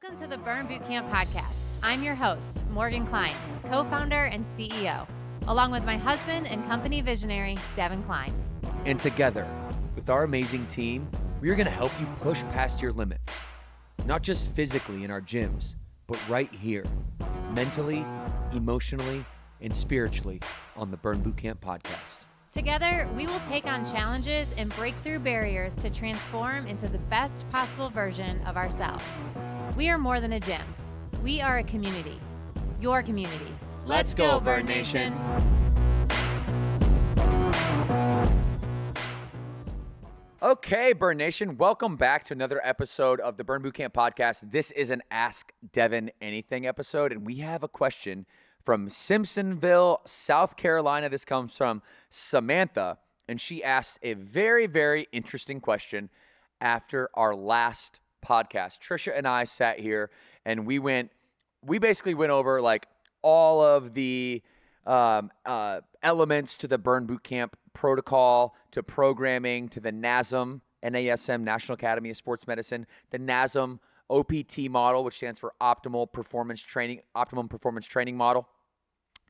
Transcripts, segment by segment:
Welcome to the Burn Bootcamp podcast. I'm your host, Morgan Klein, co-founder and CEO, along with my husband and company visionary, Devin Klein. And together, with our amazing team, we are going to help you push past your limits, not just physically in our gyms, but right here, mentally, emotionally, and spiritually on the Burn Bootcamp podcast. Together, we will take on challenges and break through barriers to transform into the best possible version of ourselves. We are more than a gym. We are a community. Your community. Let's go, Burn Nation. Okay, Burn Nation, welcome back to another episode of the Burn Bootcamp podcast. This is an Ask Devan Anything episode, and we have a question from Simpsonville, South Carolina. This comes from Samantha, and she asked a very, very interesting question after our last podcast. Trisha and I sat here and we basically went over like all of the elements to the Burn Bootcamp protocol, to programming, to the NASM, National Academy of Sports Medicine, the NASM OPT model, which stands for Optimum Performance Training Model.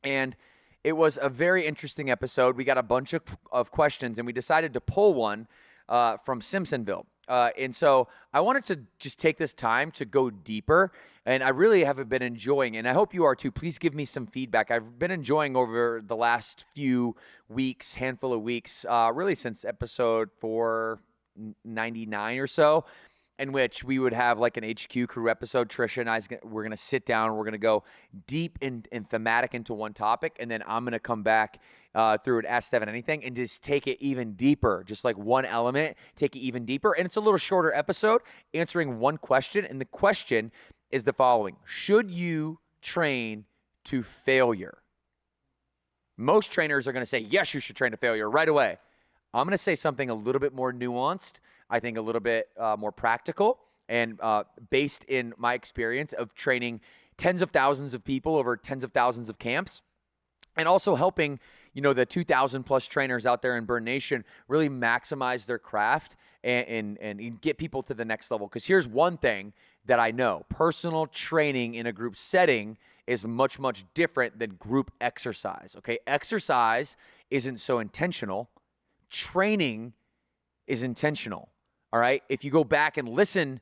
And it was a very interesting episode. We got a bunch of questions, and we decided to pull one from Simpsonville. And so I wanted to just take this time to go deeper, and I really have been enjoying, and I hope you are too. Please give me some feedback. I've been enjoying over the last few weeks, handful of weeks, really since episode 499 or so, in which we would have like an HQ crew episode. Trisha and we're going to sit down. We're going to go deep and thematic into one topic. And then I'm going to come back through an Ask Devan Anything and just take it even deeper. Just like one element, take it even deeper. And it's a little shorter episode answering one question. And the question is the following: should you train to failure? Most trainers are going to say, yes, you should train to failure right away. I'm going to say something a little bit more nuanced, I think a little bit more practical, and based in my experience of training tens of thousands of people over tens of thousands of camps, and also helping, the 2,000 plus trainers out there in Burn Nation really maximize their craft and get people to the next level. Because here's one thing that I know: personal training in a group setting is much, much different than group exercise. Okay, exercise isn't so intentional. Training is intentional. All right. If you go back and listen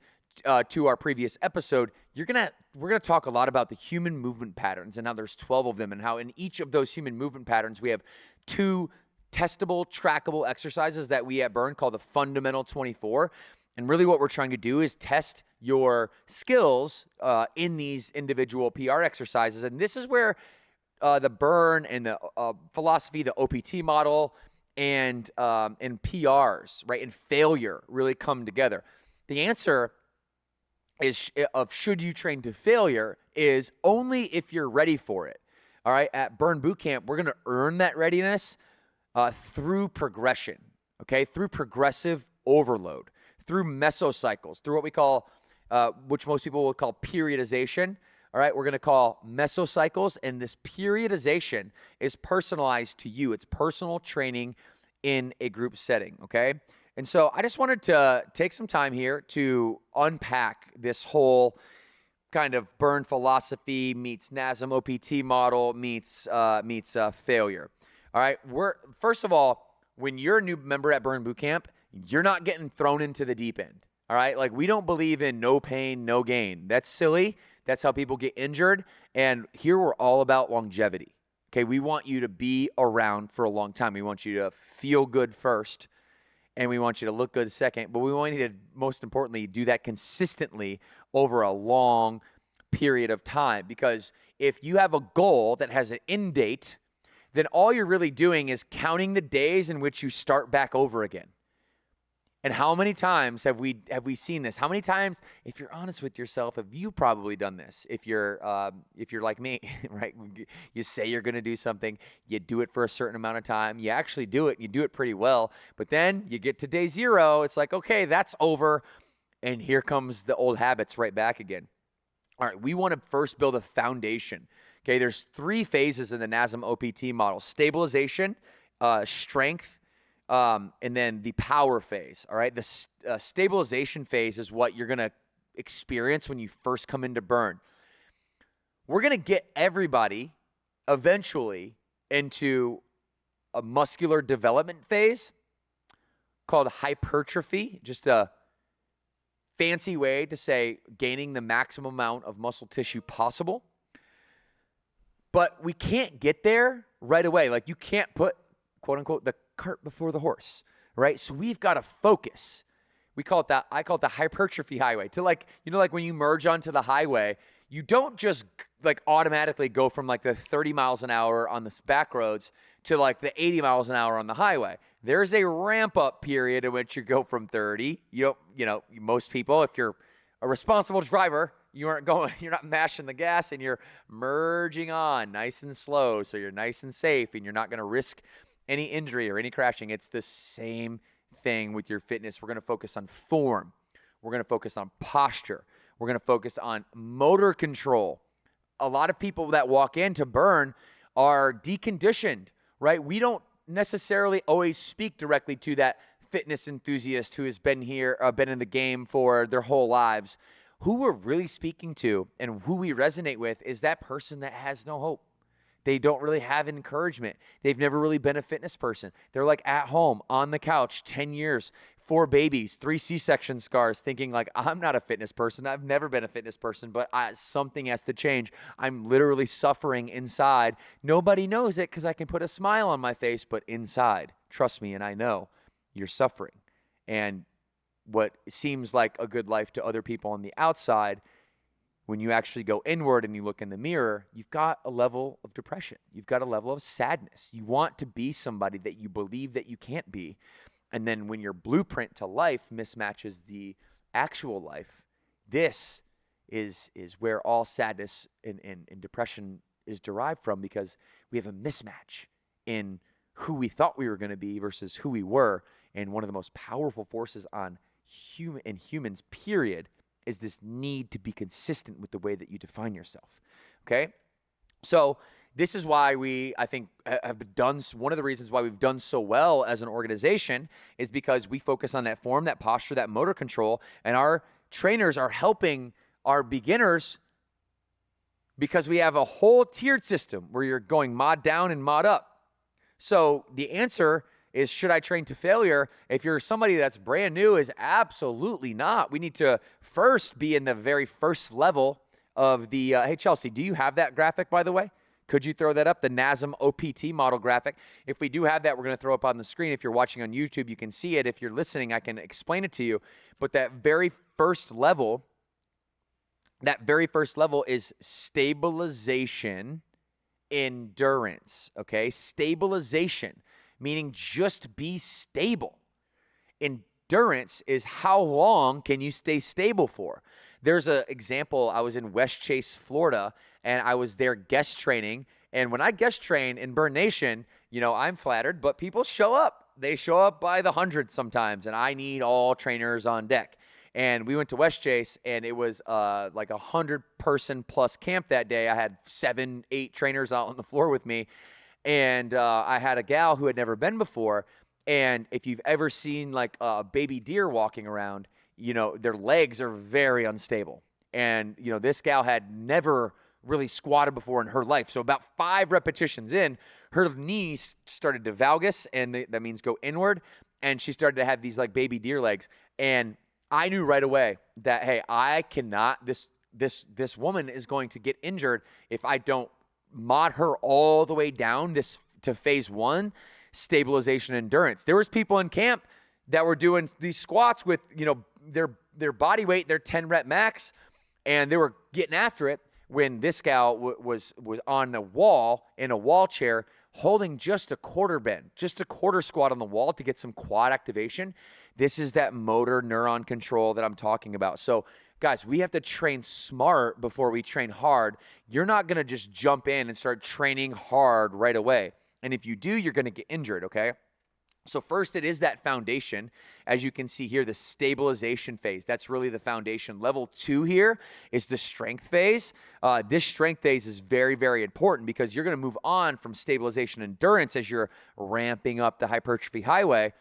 to our previous episode, we're gonna talk a lot about the human movement patterns, and how there's 12 of them, and how in each of those human movement patterns we have 2 testable, trackable exercises that we at Burn call the Fundamental 24. And really, what we're trying to do is test your skills in these individual PR exercises. And this is where the Burn and the philosophy, the OPT model, and PRs, right, and failure really come together. The answer is should you train to failure is only if you're ready for it. All right, at Burn Bootcamp, we're going to earn that readiness through progression, okay, through progressive overload, through mesocycles, through what we call, which most people would call periodization. All right, we're going to call mesocycles, and this periodization is personalized to you. It's personal training in a group setting, okay? And so I just wanted to take some time here to unpack this whole kind of Burn philosophy meets NASM OPT model meets failure. All right, first of all, when you're a new member at Burn Bootcamp, you're not getting thrown into the deep end. All right, like we don't believe in no pain, no gain. That's silly. That's how people get injured. And here we're all about longevity. Okay, we want you to be around for a long time. We want you to feel good first, and we want you to look good second. But we want you to, most importantly, do that consistently over a long period of time. Because if you have a goal that has an end date, then all you're really doing is counting the days in which you start back over again. And how many times have we seen this? How many times, if you're honest with yourself, have you probably done this? If you're like me, right? You say you're going to do something, you do it for a certain amount of time, you actually do it, you do it pretty well, but then you get to day 0, it's like, okay, that's over, and here comes the old habits right back again. All right, we want to first build a foundation. Okay, there's 3 phases in the NASM OPT model: stabilization, strength, and then the power phase. All right, the stabilization phase is what you're going to experience when you first come into burn. We're going to get everybody eventually into a muscular development phase called hypertrophy, just a fancy way to say gaining the maximum amount of muscle tissue possible. But we can't get there right away. Like, you can't put, quote unquote, the cart before the horse, right? So we've got to focus. I call it the hypertrophy highway. To, like, like when you merge onto the highway, you don't just like automatically go from like the 30 miles an hour on the back roads to like the 80 miles an hour on the highway. There's a ramp up period in which you go from 30. Most people, if you're a responsible driver, you're not mashing the gas and you're merging on nice and slow. So you're nice and safe and you're not going to risk any injury or any crashing. It's the same thing with your fitness. We're going to focus on form. We're going to focus on posture. We're going to focus on motor control. A lot of people that walk in to burn are deconditioned, right? We don't necessarily always speak directly to that fitness enthusiast who has been in the game for their whole lives. Who we're really speaking to and who we resonate with is that person that has no hope. They don't really have encouragement. They've never really been a fitness person. They're like at home on the couch, 10 years, 4 babies, 3 C-section scars, thinking like, I'm not a fitness person. I've never been a fitness person, but something has to change. I'm literally suffering inside. Nobody knows it because I can put a smile on my face, but inside, trust me, and I know you're suffering. And what seems like a good life to other people on the outside, when you actually go inward and you look in the mirror, you've got a level of depression. You've got a level of sadness. You want to be somebody that you believe that you can't be. And then when your blueprint to life mismatches the actual life, this is where all sadness and depression is derived from, because we have a mismatch in who we thought we were going to be versus who we were. And one of the most powerful forces on humans, period, is this need to be consistent with the way that you define yourself. Okay? So this is why I think, have done, one of the reasons why we've done so well as an organization is because we focus on that form, that posture, that motor control, and our trainers are helping our beginners because we have a whole tiered system where you're going mod down and mod up. So the answer is, should I train to failure? If you're somebody that's brand new, is absolutely not. We need to first be in the very first level of the, hey, Chelsea, do you have that graphic, by the way? Could you throw that up, the NASM OPT model graphic? If we do have that, we're going to throw up on the screen. If you're watching on YouTube, you can see it. If you're listening, I can explain it to you. But that very first level is stabilization, endurance, okay? Stabilization, meaning just be stable. Endurance is how long can you stay stable for? There's an example. I was in West Chase, Florida, and I was there guest training. And when I guest train in Burn Nation, I'm flattered, but people show up. They show up by the hundreds sometimes, and I need all trainers on deck. And we went to West Chase, and it was like 100-person plus camp that day. I had 7-8 trainers out on the floor with me. And I had a gal who had never been before. And if you've ever seen like a baby deer walking around, their legs are very unstable. And, this gal had never really squatted before in her life. So about 5 repetitions in, her knees started to valgus, and that means go inward. And she started to have these like baby deer legs. And I knew right away that, hey, I cannot, this woman is going to get injured if I don't mod her all the way down to phase 1, stabilization, endurance. There was people in camp that were doing these squats with, their body weight, their 10 rep max, and they were getting after it when this gal was on the wall in a wall chair holding just a quarter bend, just a quarter squat on the wall to get some quad activation. This is that motor neuron control that I'm talking about. So guys, we have to train smart before we train hard. You're not going to just jump in and start training hard right away. And if you do, you're going to get injured, okay? So first, it is that foundation. As you can see here, the stabilization phase. That's really the foundation. Level 2 here is the strength phase. This strength phase is very, very important because you're going to move on from stabilization endurance as you're ramping up the hypertrophy highway.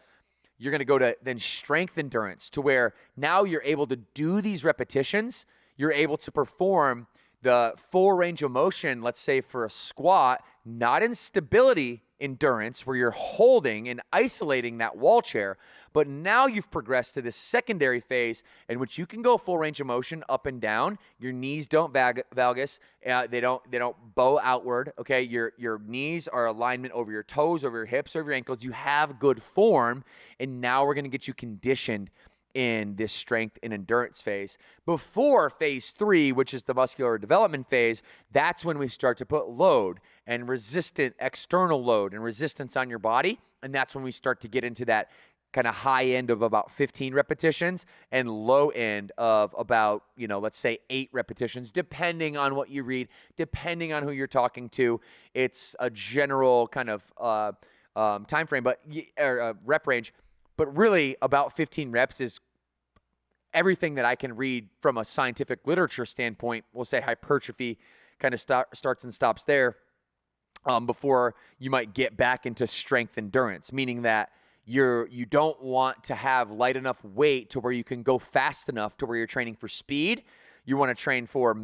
you're going to go to then strength endurance, to where now you're able to do these repetitions. You're able to perform the full range of motion, let's say for a squat, not in stability endurance where you're holding and isolating that wall chair, but now you've progressed to this secondary phase in which you can go full range of motion up and down. Your knees don't valgus, they don't bow outward. Okay, your knees are alignment over your toes, over your hips, over your ankles. You have good form, and now we're going to get you conditioned in this strength and endurance phase. Before phase 3, which is the muscular development phase, that's when we start to put load and external load and resistance on your body. And that's when we start to get into that kind of high end of about 15 repetitions and low end of about, let's say 8 repetitions, depending on what you read, depending on who you're talking to. It's a general kind of time frame, or rep range. But really, about 15 reps is everything that I can read from a scientific literature standpoint. We'll say hypertrophy kind of starts and stops there before you might get back into strength endurance, meaning that you don't want to have light enough weight to where you can go fast enough to where you're training for speed. You want to train for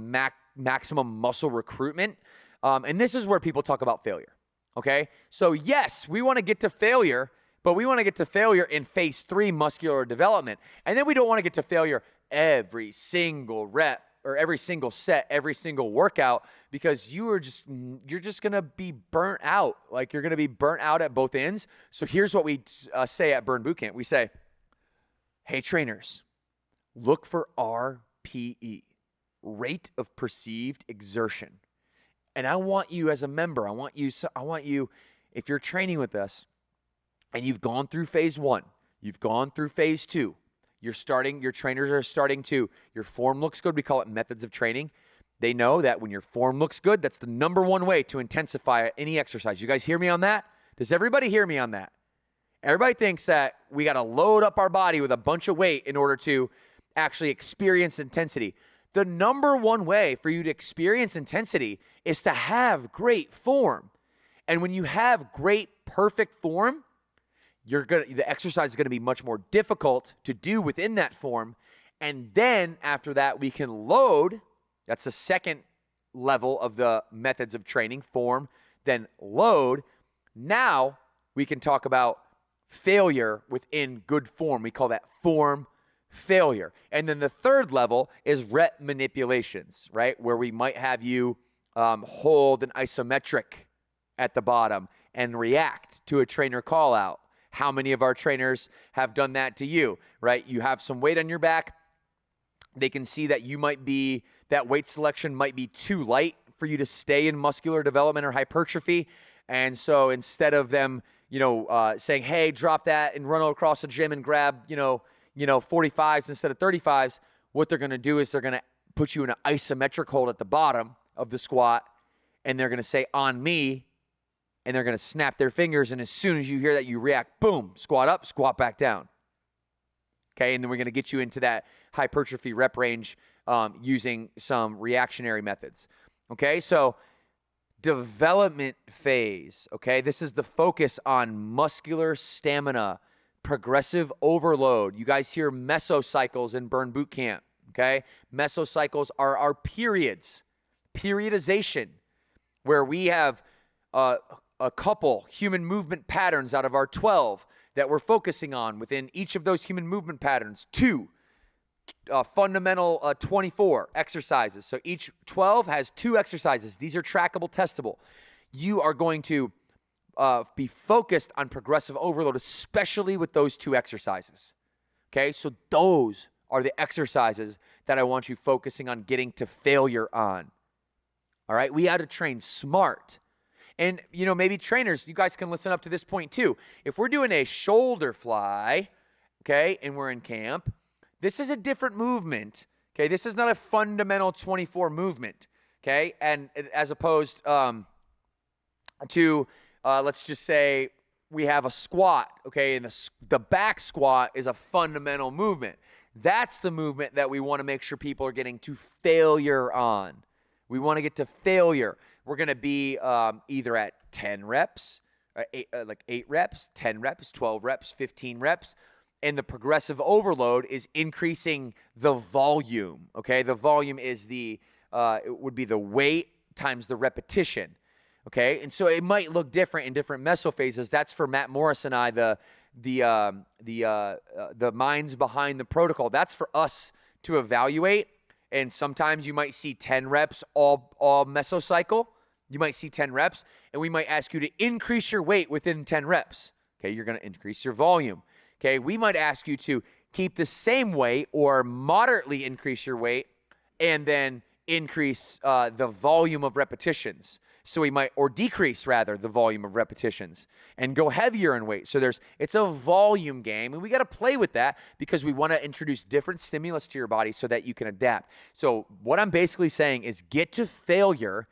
maximum muscle recruitment. And this is where people talk about failure. Okay? So yes, we want to get to failure, but we want to get to failure in phase 3 muscular development. And then we don't want to get to failure every single rep or every single set, every single workout, because you're just going to be burnt out. Like, you're going to be burnt out at both ends. So here's what we say at Burn Bootcamp. We say, hey, trainers, look for RPE, rate of perceived exertion. And I want you as a member, I want you, if you're training with us, and you've gone through phase 1, you've gone through phase 2, your trainers are starting to, your form looks good. We call it methods of training. They know that when your form looks good, that's the number one way to intensify any exercise. You guys hear me on that? Does everybody hear me on that? Everybody thinks that we got to load up our body with a bunch of weight in order to actually experience intensity. The number one way for you to experience intensity is to have great form. And when you have great, perfect form, the exercise is going to be much more difficult to do within that form. And then after that, we can load. That's the second level of the methods of training, form, then load. Now we can talk about failure within good form. We call that form failure. And then the third level is rep manipulations, right? Where we might have you hold an isometric at the bottom and react to a trainer call out. How many of our trainers have done that to you, right? You have some weight on your back. They can see that that weight selection might be too light for you to stay in muscular development or hypertrophy. And so instead of them, saying, hey, drop that and run across the gym and grab, 45s instead of 35s, what they're going to do is they're going to put you in an isometric hold at the bottom of the squat, and they're going to say, on me, and they're going to snap their fingers, and as soon as you hear that, you react, boom, squat up, squat back down. Okay, and then we're going to get you into that hypertrophy rep range using some reactionary methods. Okay, so development phase, okay? This is the focus on muscular stamina, progressive overload. You guys hear mesocycles in Burn Bootcamp, okay? Mesocycles are our periods, periodization, where we have a couple human movement patterns out of our 12 that we're focusing on. Within each of those human movement patterns, 2 fundamental 24 exercises. So each 12 has 2 exercises. These are trackable, testable. You are going to be focused on progressive overload, especially with those 2 exercises. Okay, so those are the exercises that I want you focusing on getting to failure on. All right, we had to train smart. And, maybe trainers, you guys can listen up to this point too. If we're doing a shoulder fly, okay, and we're in camp, this is a different movement, okay? This is not a fundamental 24 movement, okay? And as opposed to, let's just say we have a squat, okay? And the back squat is a fundamental movement. That's the movement that we want to make sure people are getting to failure on. We want to get to failure. We're going to be either at 10 reps, like 8 reps, 10 reps, 12 reps, 15 reps. And the progressive overload is increasing the volume, okay? The volume is it would be the weight times the repetition, okay? And so it might look different in different mesophases. That's for Matt Morris and I, the minds behind the protocol. That's for us to evaluate. And sometimes you might see 10 reps all mesocycle. You might see 10 reps, and we might ask you to increase your weight within 10 reps. Okay, you're going to increase your volume. Okay, we might ask you to keep the same weight or moderately increase your weight and then increase the volume of repetitions. So we might, or decrease rather, the volume of repetitions and go heavier in weight. So it's a volume game, and we got to play with that because we want to introduce different stimulus to your body so that you can adapt. So what I'm basically saying is get to failure.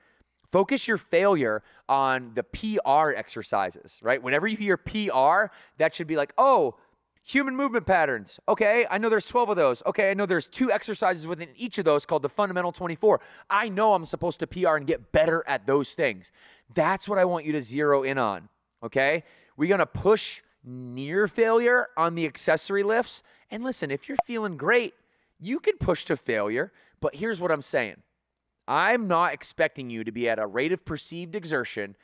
Focus your failure on the PR exercises, right? Whenever you hear PR, that should be like, oh, human movement patterns. Okay, I know there's 12 of those. Okay, I know there's 2 exercises within each of those called the fundamental 24. I know I'm supposed to PR and get better at those things. That's what I want you to zero in on, okay? We're going to push near failure on the accessory lifts. And listen, if you're feeling great, you can push to failure. But here's what I'm saying. I'm not expecting you to be at a rate of perceived exertion,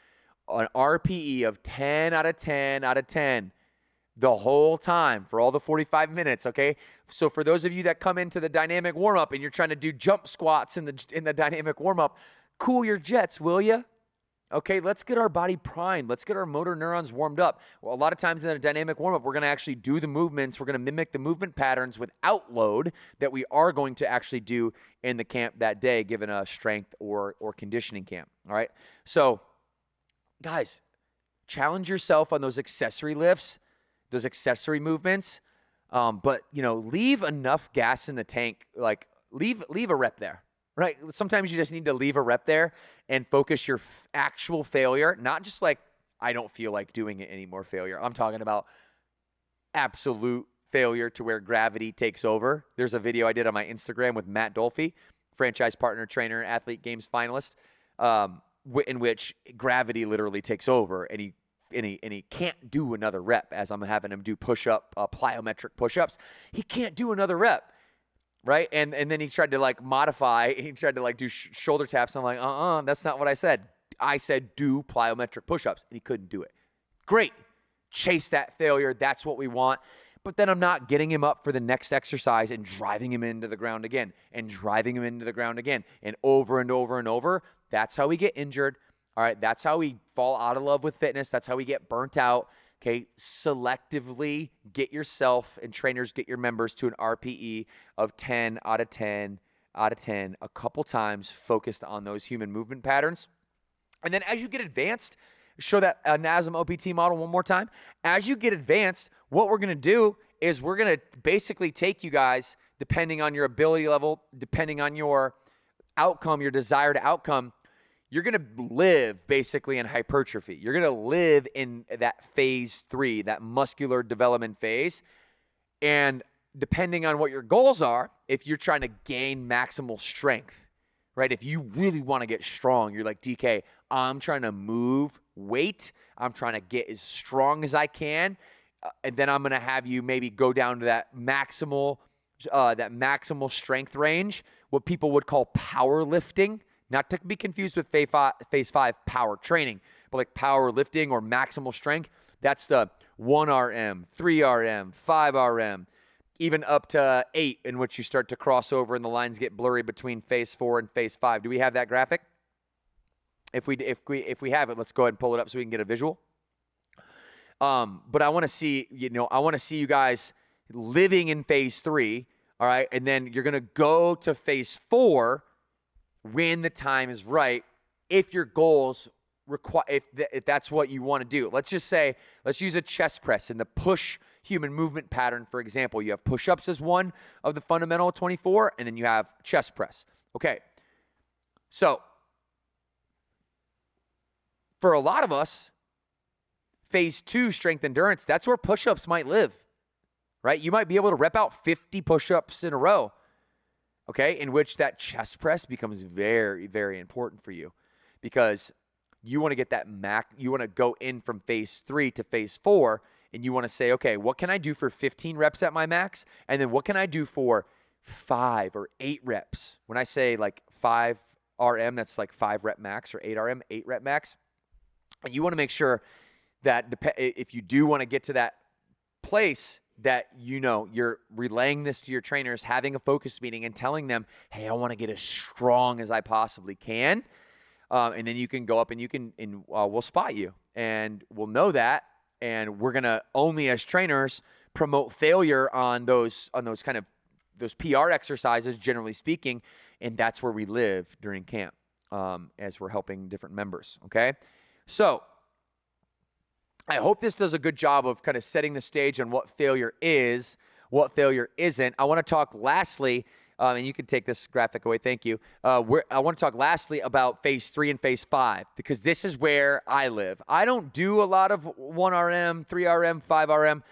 an RPE of 10 out of 10 out of 10. The whole time for all the 45 minutes, okay? So for those of you that come into the dynamic warm-up and you're trying to do jump squats in the dynamic warm-up, cool your jets, will you? Okay, let's get our body primed. Let's get our motor neurons warmed up. Well, a lot of times in a dynamic warm-up, we're going to actually do the movements. We're going to mimic the movement patterns without load that we are going to actually do in the camp that day, given a strength or conditioning camp, all right? So, guys, challenge yourself on those accessory lifts, those accessory movements, but, leave enough gas in the tank, like leave a rep there, right? Sometimes you just need to leave a rep there and focus your actual failure, not just like, I don't feel like doing it anymore failure. I'm talking about absolute failure to where gravity takes over. There's a video I did on my Instagram with Matt Dolphy, franchise partner, trainer, athlete, games finalist, in which gravity literally takes over, and he can't do another rep as I'm having him do push-up, plyometric push-ups. He can't do another rep, right? And then he tried to like modify. He tried to like do shoulder taps. I'm like, that's not what I said. I said do plyometric push-ups, and he couldn't do it. Great. Chase that failure. That's what we want. But then I'm not getting him up for the next exercise and driving him into the ground again and driving him into the ground again and over and over and over. That's how we get injured. All right, that's how we fall out of love with fitness. That's how we get burnt out. Okay, selectively get yourself and trainers get your members to an RPE of 10 out of 10 out of 10 a couple times, focused on those human movement patterns. And then as you get advanced, show that NASM OPT model one more time. As you get advanced, what we're going to do is we're going to basically take you guys, depending on your ability level, depending on your outcome, your desired outcome, you're going to live basically in hypertrophy. You're going to live in that phase 3, that muscular development phase. And depending on what your goals are, if you're trying to gain maximal strength, right? If you really want to get strong, you're like, DK, I'm trying to move weight. I'm trying to get as strong as I can. And then I'm going to have you maybe go down to that maximal strength range, what people would call powerlifting. Not to be confused with phase 5 power training, but like powerlifting or maximal strength. That's the 1RM, 3RM, 5RM, even up to 8, in which you start to cross over and the lines get blurry between phase 4 and phase 5. Do we have that graphic? If we have it, let's go ahead and pull it up so we can get a visual. But I want to see, you guys living in phase 3, all right? And then you're going to go to phase 4 when the time is right, if your goals require, if that's what you want to do. Let's just say, let's use a chest press in the push human movement pattern, for example. You have push-ups as one of the fundamental 24, and then you have chest press. Okay, so for a lot of us, phase 2 strength endurance, that's where push-ups might live, right? You might be able to rep out 50 push-ups in a row. Okay, in which that chest press becomes very, very important for you, because you want to get that you want to go in from phase 3 to phase 4, and you want to say, okay, what can I do for 15 reps at my max? And then what can I do for 5 or 8 reps? When I say like 5 RM, that's like 5 rep max, or 8 RM, 8 rep max. And you want to make sure that if you do want to get to that place, that you're relaying this to your trainers, having a focus meeting and telling them, hey, I want to get as strong as I possibly can. And then you can go up and we'll spot you, and we'll know that. And we're going to only, as trainers, promote failure on those PR exercises, generally speaking. And that's where we live during camp, as we're helping different members. Okay. So I hope this does a good job of kind of setting the stage on what failure is, what failure isn't. I want to talk lastly, and you can take this graphic away, thank you. I want to talk lastly about phase 3 and phase 5, because this is where I live. I don't do a lot of 1 RM, 3 RM, 5 RM.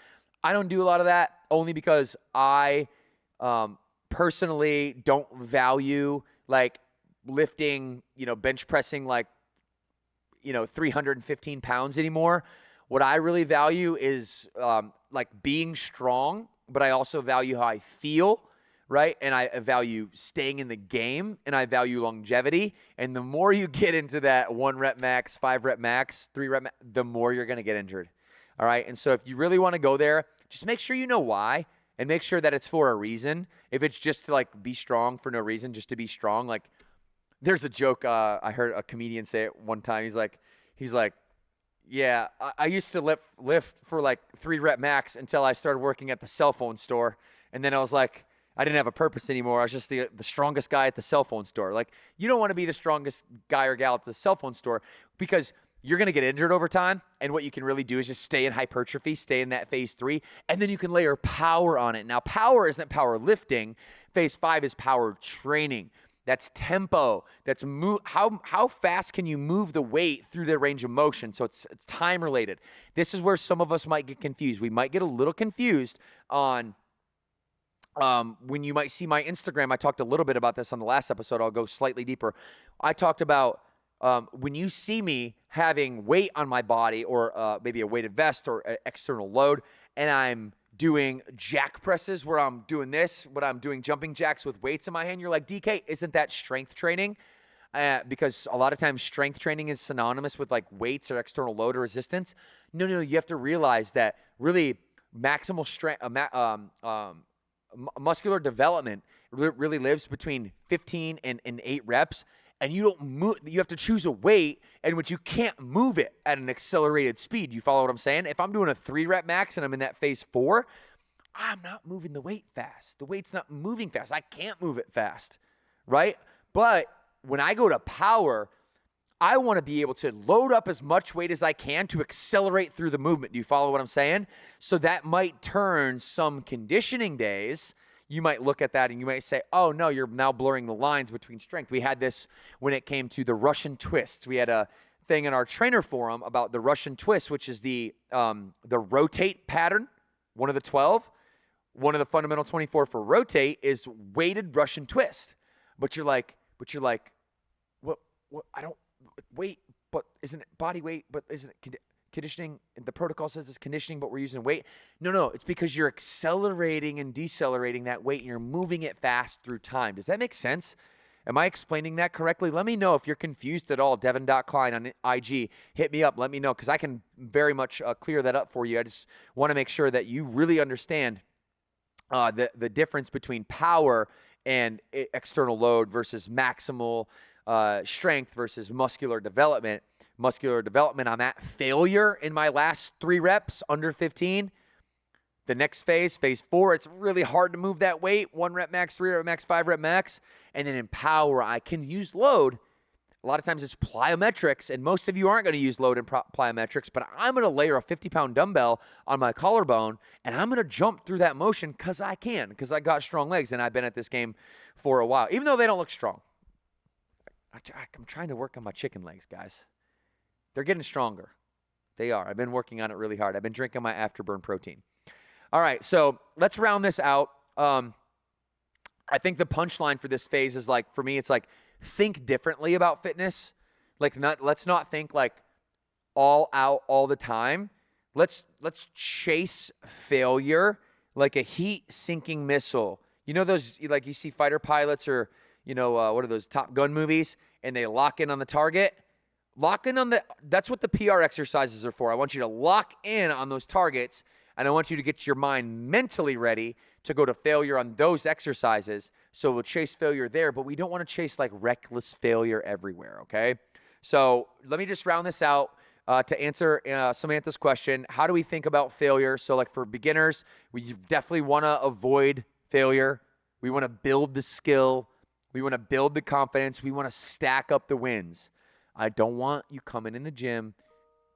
I don't do a lot of that only because I personally don't value like lifting, bench pressing like, 315 pounds anymore. What I really value is like being strong, but I also value how I feel, right? And I value staying in the game, and I value longevity. And the more you get into that 1 rep max, 5 rep max, 3 rep max, the more you're going to get injured. All right. And so if you really want to go there, just make sure you know why, and make sure that it's for a reason. If it's just to like be strong for no reason, just to be strong, like there's a joke. I heard a comedian say it one time. He's like, yeah, I used to lift for like 3 rep max until I started working at the cell phone store. And then I was like, I didn't have a purpose anymore. I was just the strongest guy at the cell phone store. Like, you don't want to be the strongest guy or gal at the cell phone store, because you're going to get injured over time. And what you can really do is just stay in hypertrophy, stay in that phase 3, and then you can layer power on it. Now, power isn't power lifting. Phase 5 is power training. That's tempo. That's how fast can you move the weight through the range of motion? So it's time related. This is where some of us might get confused. We might get a little confused on when you might see my Instagram. I talked a little bit about this on the last episode. I'll go slightly deeper. I talked about when you see me having weight on my body, or maybe a weighted vest or external load, and I'm doing jack presses where I'm doing this, but I'm doing jumping jacks with weights in my hand, you're like, DK, isn't that strength training? Because a lot of times strength training is synonymous with like weights or external load or resistance. No, you have to realize that really maximal strength, muscular development really lives between 15 and 8 reps. And you don't move, you have to choose a weight in which you can't move it at an accelerated speed. You follow what I'm saying? If I'm doing a 3 rep max and I'm in that phase 4, I'm not moving the weight fast. The weight's not moving fast. I can't move it fast, right? But when I go to power, I want to be able to load up as much weight as I can to accelerate through the movement. Do you follow what I'm saying? So that might turn some conditioning days. You might look at that and you might say, oh, no, you're now blurring the lines between strength. We had this when it came to the Russian twists. We had a thing in our trainer forum about the Russian twist, which is the rotate pattern, one of the 12. One of the fundamental 24 for rotate is weighted Russian twist. But you're like, what? I don't, weight, but isn't it body weight, but isn't it conditioning? The protocol says it's conditioning, but we're using weight. No, it's because you're accelerating and decelerating that weight, and you're moving it fast through time. Does that make sense? Am I explaining that correctly? Let me know if you're confused at all. Devin.Klein on IG. Hit me up. Let me know, because I can very much clear that up for you. I just want to make sure that you really understand the difference between power and external load versus maximal strength versus muscular development. Muscular development, I'm at failure in my last 3 reps, under 15. The next phase 4, it's really hard to move that weight. 1 rep max, 3 rep max, 5 rep max. And then in power, I can use load. A lot of times it's plyometrics, and most of you aren't going to use load in plyometrics, but I'm going to layer a 50-pound dumbbell on my collarbone, and I'm going to jump through that motion because I can, because I got strong legs, and I've been at this game for a while, even though they don't look strong. I'm trying to work on my chicken legs, guys. They're getting stronger. They are. I've been working on it really hard. I've been drinking my afterburn protein. All right, so let's round this out. I think the punchline for this phase is like, for me, it's like, think differently about fitness. Like, let's not think like all out all the time. Let's chase failure like a heat-sinking missile. You know those, like you see fighter pilots or, what are those Top Gun movies, and they lock in on the target? Lock in on that's what the PR exercises are for. I want you to lock in on those targets, and I want you to get your mind mentally ready to go to failure on those exercises. So we'll chase failure there, but we don't want to chase like reckless failure everywhere, okay? So let me just round this out to answer Samantha's question. How do we think about failure? So like for beginners, we definitely want to avoid failure. We want to build the skill. We want to build the confidence. We want to stack up the wins. I don't want you coming in the gym,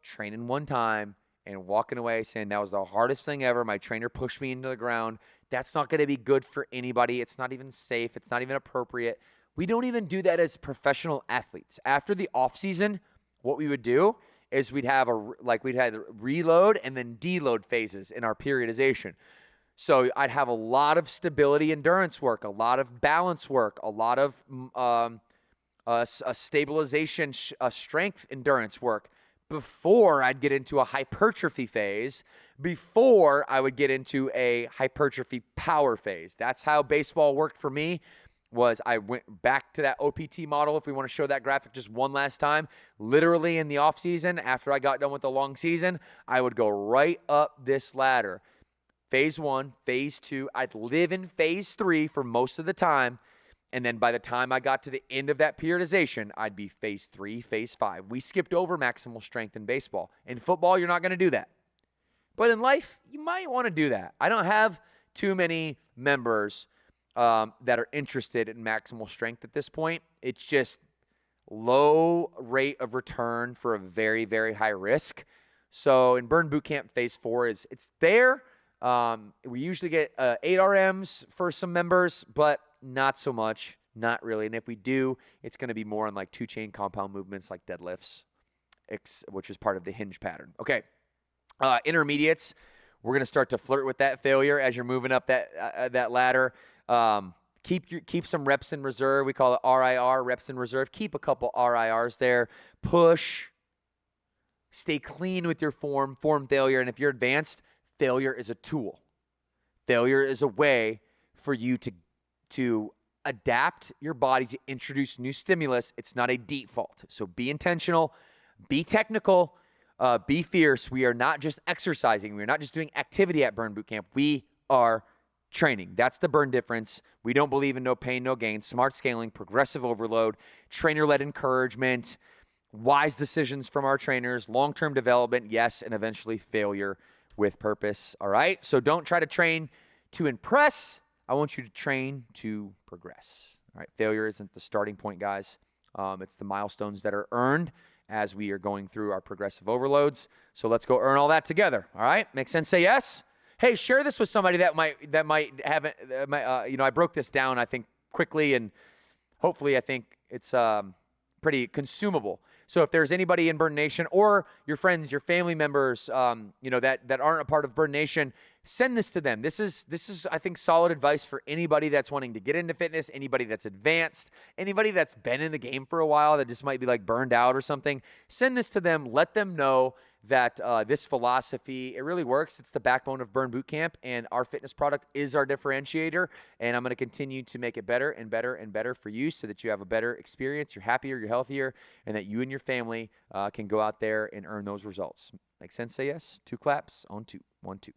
training one time, and walking away saying that was the hardest thing ever. My trainer pushed me into the ground. That's not going to be good for anybody. It's not even safe. It's not even appropriate. We don't even do that as professional athletes. After the off season, what we would do is we'd had reload and then deload phases in our periodization. So I'd have a lot of stability endurance work, a lot of balance work, a lot of stabilization, strength endurance work before I'd get into a hypertrophy phase, before I would get into a hypertrophy power phase. That's how baseball worked for me. Was I went back to that OPT model, if we want to show that graphic just one last time. Literally in the off season, after I got done with the long season, I would go right up this ladder. Phase 1, phase 2, I'd live in phase 3 for most of the time. And then by the time I got to the end of that periodization, I'd be phase 3, phase 5. We skipped over maximal strength in baseball. In football, you're not going to do that. But in life, you might want to do that. I don't have too many members that are interested in maximal strength at this point. It's just low rate of return for a very, very high risk. So in Burn Bootcamp phase 4, it's there. We usually get 8 RMs for some members, but not so much, not really. And if we do, it's going to be more on like 2-chain compound movements like deadlifts, which is part of the hinge pattern. Okay, intermediates, we're going to start to flirt with that failure as you're moving up that ladder. Keep some reps in reserve. We call it RIR, reps in reserve. Keep a couple RIRs there. Push. Stay clean with your form failure. And if you're advanced, failure is a tool. Failure is a way for you to adapt your body to introduce new stimulus. It's not a default. So be intentional, be technical, be fierce. We are not just exercising. We're not just doing activity at Burn Bootcamp. We are training. That's the burn difference. We don't believe in no pain, no gain, smart scaling, progressive overload, trainer-led encouragement, wise decisions from our trainers, long-term development, yes, and eventually failure with purpose. All right? So don't try to train to impress. I want you to train to progress. All right? Failure isn't the starting point, guys. It's the milestones that are earned as we are going through our progressive overloads. So let's go earn all that together. All right? Make sense? Say yes. Hey, share this with somebody that might have it. I broke this down, I think, quickly, and hopefully I think it's pretty consumable. So if there's anybody in Burn Nation or your friends, your family members, that aren't a part of Burn Nation, send this to them. This is, I think, solid advice for anybody that's wanting to get into fitness, anybody that's advanced, anybody that's been in the game for a while that just might be like burned out or something. Send this to them. Let them know that this philosophy, it really works. It's the backbone of Burn Bootcamp, and our fitness product is our differentiator, and I'm going to continue to make it better and better and better for you so that you have a better experience, you're happier, you're healthier, and that you and your family can go out there and earn those results. Make sense? Say yes. 2 claps on 2. 1, 2.